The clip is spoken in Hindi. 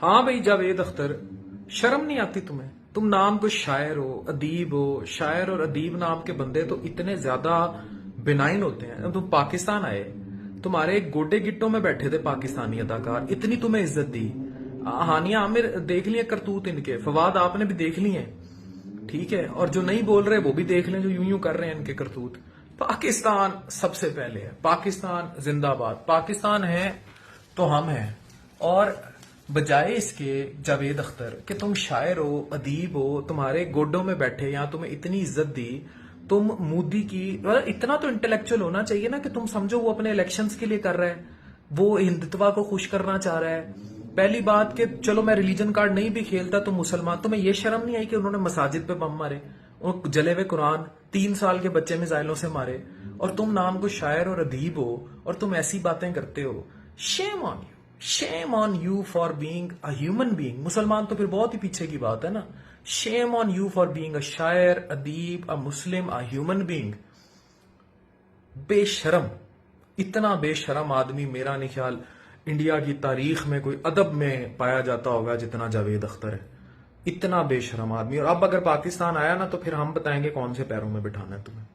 हाँ भाई जावेद अख्तर, शर्म नहीं आती तुम्हें? तुम नाम को शायर हो, अदीब हो। शायर और अदीब नाम के बंदे तो इतने ज्यादा बिनाइन होते हैं। तुम पाकिस्तान आए, तुम्हारे गोडे गिट्टों में बैठे थे पाकिस्तानी अदाकार, इतनी तुम्हें इज्जत दी। हानिया आमिर देख लिए करतूत इनके, फवाद आपने भी देख लिए, ठीक है। और जो नहीं बोल रहे वो भी देख लें, जो यूं यूं कर रहे हैं इनके करतूत। पाकिस्तान सबसे पहले है, पाकिस्तान जिंदाबाद। पाकिस्तान है तो हम हैं। और बजाय इसके जावेद अख्तर कि तुम शायर हो, अदीब हो, तुम्हारे गोडों में बैठे यहाँ तुम्हें इतनी इज्जत दी, तुम मोदी की मतलब इतना तो इंटेलेक्चुअल होना चाहिए ना कि तुम समझो वो अपने इलेक्शंस के लिए कर रहा है, वो हिंदुत्व को खुश करना चाह रहा है। पहली बात कि चलो मैं रिलीजन कार्ड नहीं भी खेलता तो मुसलमान, तुम्हें ये शर्म नहीं आई कि उन्होंने मसाजिद पे बम मारे, और जले हुए कुरान 3 साल के बच्चे मिसाइलों से मारे, और तुम नाम को शायर और अदीब हो और तुम ऐसी बातें करते हो। Shame on you, shame on you for being a human being. मुसलमान तो फिर बहुत ही पीछे की बात है ना। Shame on you for being a शायर, अदीब, अ मुस्लिम, अ ह्यूमन बीइंग। बेशरम, इतना बेशरम आदमी मेरा नहीं ख्याल इंडिया की तारीख में कोई अदब में पाया जाता होगा जितना जावेद अख्तर है। इतना बेशरम आदमी। और अब अगर पाकिस्तान आया ना तो फिर हम बताएंगे कौन से पैरों में बिठाना है तुम्हें।